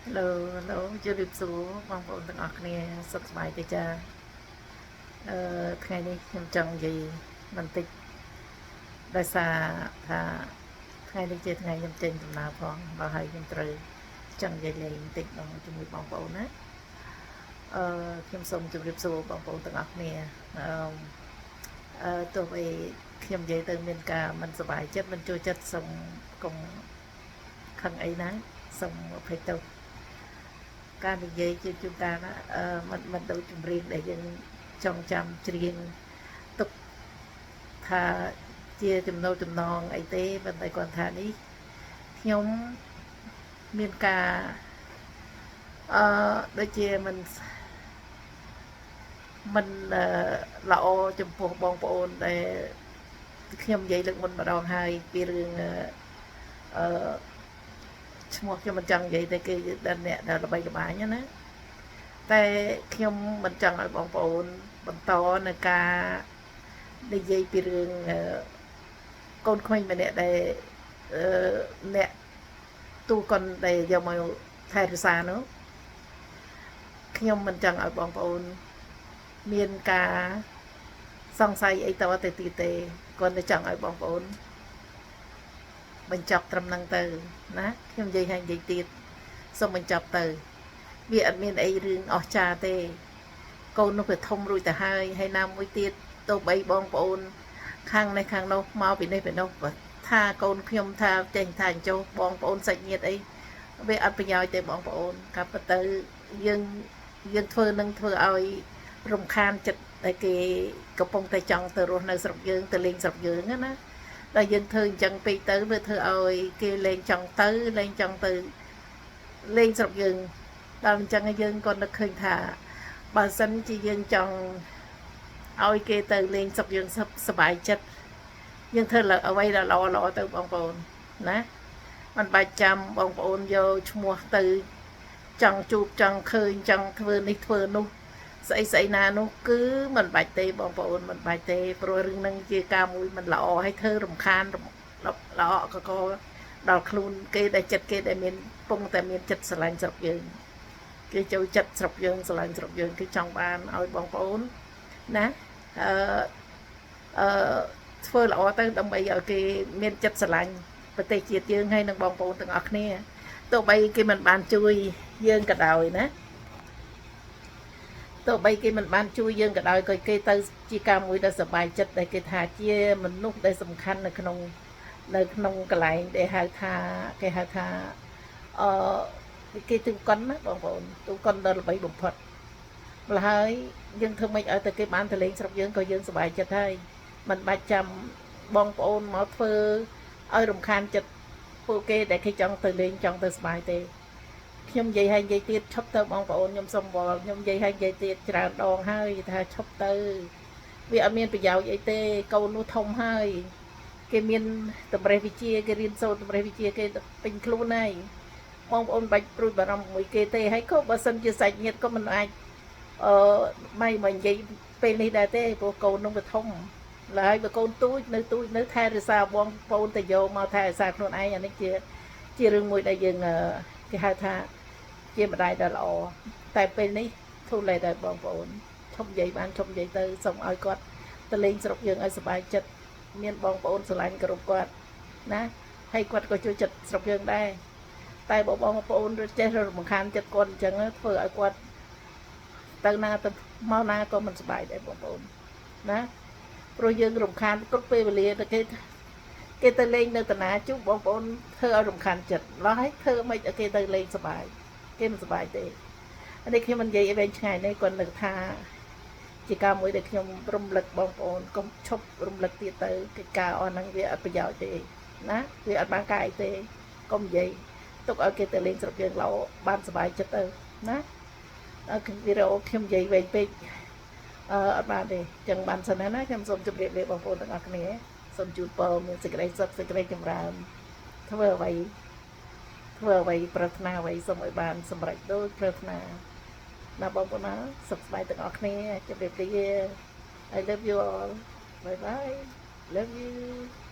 Hello hello ជម្រាបសួរបងប្អូនទាំងអស់គ្នាសុខសប្បាយទេចាថ្ងៃនេះខ្ញុំចង់និយាយបន្តិចដោយសារថាថ្ងៃនេះជាថ្ងៃខ្ញុំចេញដំណើរផងបើហើយខ្ញុំត្រូវចង់និយាយលេងបន្តិចជាមួយបងប្អូនណាខ្ញុំសូមជម្រាបសួរបងប្អូនទាំងអស់គ្នាទោះបីខ្ញុំនិយាយទៅមានការមិនសប្បាយចិត្តមិនចូលចិត្តសូមកុំខឹងអីណាសូមអភ័យទោសការនិយាយជាជួនកាលណាមិនដូចចម្រៀងដែលយើងចងចាំច្រៀងទុកថាជាចំណងអីទេប៉ុន្តែគាត់ថានេះខ្ញុំមានការដូចជាមិនល្អចំពោះបងប្អូនដែលខ្ញុំនិយាយលើកមុនម្ដងហើយពីរឿងឈ្មោះខ្ញុំមិនចង់និយាយតែគេដល់អ្នកដែលល្បីល្បាញណាតែខ្ញុំមិនចង់ឲ្យបងប្អូនបន្តនៅការនិយាយពីរឿងកូនក្មេងម្នាក់ដែលអ្នកទូកុនដែលយកមកថែរក្សានោះខ្ញុំមិនចង់ឲ្យបងប្អូនមានការសង្ស័យអីតទៅទៀតទេគាត់តែចង់ឲ្យបងប្អូនបញ្ចប់ត្រឹមហ្នឹងទៅណាខ្ញុំនិយាយហើយនិយាយទៀតសូមបញ្ចប់ទៅវាអត់មានអីរឿងអស្ចារ្យទេកូននោះវាធំរួចទៅហើយណាមួយទៀតទោះបីបងប្អូនខាងនេះខាងនោះមកពីនេះពីនោះថាកូនខ្ញុំថាចេញថាចុះបងប្អូនសាច់ញាតិអីវាអត់ប្រយោជន៍ទេបងប្អូនកាប់ទៅយើងធ្វើនឹងធ្វើឲ្យរំខានចិត្តតែគេកំពុងតែចង់ទៅរស់នៅស្រុកយើងទៅលេងស្រុកយើងណាដល់យើងធ្វើអញ្ចឹងពេកទៅវាធ្វើឲ្យគេលេងចង់ទៅលេងចង់ទៅលេងស្រុកយើងដល់អញ្ចឹងយើងក៏នឹកឃើញថាបើសិនជាយើងចង់ឲ្យគេទៅលេងស្រុកយើងសប្បាយចិត្តយើងធ្វើអ្វីដែលល្អទៅបងប្អូនណាមិនបាច់ចាំបងប្អូនយកឈ្មោះទៅចង់ជួបចង់ឃើញចង់ធ្វើនេះធ្វើនោះស្អីណានោះគឺមិនបាច់ទេបងប្អូនមិនបាច់ទេព្រោះរឿងហ្នឹងជាការមួយមិនល្អឲ្យធ្វើរំខានល្អកដល់ខ្លួនគេដែលចិត្តគេដែលមានពងតែមានចិត្តស្រឡាញ់ស្រុកយើងគេចូលចិត្តស្រុកយើងស្រឡាញ់ស្រុកយើងគឺចង់បានឲ្យបងប្អូនណាអឺធ្វើល្អទៅដើម្បីឲ្យគេមានចិត្តស្រឡាញ់ប្រទេសជាតិយើងហើយនឹងបងប្អូនទាំងអស់គ្នាទោះបីគេមិនបានជួយយើងក៏ដោយណាទោះបីគេមិនបានជួយយើងក៏ដោយក៏គេទៅជាការមួយដែលសប្បាយចិត្តដែលគេថាជាមនុស្សដែលសំខាន់នៅក្នុងកន្លែងដែលគេហៅថាគេទូកុនណាបងប្អូនទូកុនដ៏ល្បីបំផុតម្ល៉េះហើយយើងធ្វើម៉េចឲ្យតែគេបានទៅលេងស្រុកយើងក៏យើងសប្បាយចិត្តហើយមិនបាច់ចាំបងប្អូនមកធ្វើឲ្យរំខានចិត្តពួកគេដែលគេចង់ទៅលេងចង់ទៅសប្បាយទេខ្ញុំនិយាយហើយនិយាយទៀតឈប់ទៅបងប្អូនខ្ញុំសុំវល់ខ្ញុំនិយាយហើយនិយាយទៀតច្រើនដងហើយថាឈប់ទៅវាអត់មានប្រយោជន៍អីទេកូននោះធំហើយគេមានតម្រេះវិជាគេរៀនសូត្រតម្រេះវិជាគេពេញខ្លួនហើយបងប្អូនបាច់ព្រួយបារម្ភមួយគេទេហើយក៏បើសិនជាសាច់ញាតិក៏មិនអាចមកនិយាយពេលនេះដែរទេព្រោះកូននោះវាធំឡើយបើកូនទូចនៅថែរក្សាបងប្អូនទៅយកមកថែរក្សាខ្លួនឯងអានេះជារឿងមួយដែលយើងគេហៅថាជាម្ដាយដ៏ល្អតែពេលនេះធូរលេដែរបងប្អូនឈប់និយាយបានឈប់និយាយទៅសូមឲ្យគាត់ទៅលេងស្រុកយើងឲ្យសប្បាយចិត្តមានបងប្អូនស្រឡាញ់គ្រប់គាត់ណាហើយគាត់ក៏ជួយចិត្តស្រុកយើងដែរតែបងប្អូនចេះរំខានចិត្តគាត់អញ្ចឹងធ្វើឲ្យគាត់ទៅណាទៅមកណាក៏មិនសប្បាយដែរបងប្អូនណាព្រោះយើងរំខានគ្រប់ពេលវេលាទៅគេទៅលេងនៅតាណាជួបបងប្អូនធ្វើឲ្យរំខានចិត្តឡោះហើយធ្វើមិនឲ្យគេទៅលេងសប្បាយគេមិនសប្បាយទេនេះខ្ញុំមិននិយាយឲ្យវែងឆ្ងាយនេះគាត់នឹកថាជាការមួយដែលខ្ញុំរំលឹកបងប្អូនកុំឈប់រំលឹកទៀតទៅកិច្ចការអស់ហ្នឹងវាអត់ប្រយោជន៍ទេណាវាអត់បានការអីទេកុំនិយាយទុកឲ្យគេទៅលេងស្រុកយើងឡោបានសប្បាយចិត្តទៅណាវីដេអូខ្ញុំនិយាយវែងពេកអត់បានទេចឹងបានសិនណាខ្ញុំសូមជម្រាបលាបងប្អូនទាំងអស់គ្នាសូមជូនពរមានសេចក្តីសុខសេចក្តីចម្រើនធ្វើអ្វីប្រាថ្នាអ្វីសូមឲ្យបានសម្រេចដូចប្រាថ្នាណាបងប្អូនណាសុខសប្បាយទាំងអស់គ្នាជម្រាបលា I love you all bye bye love you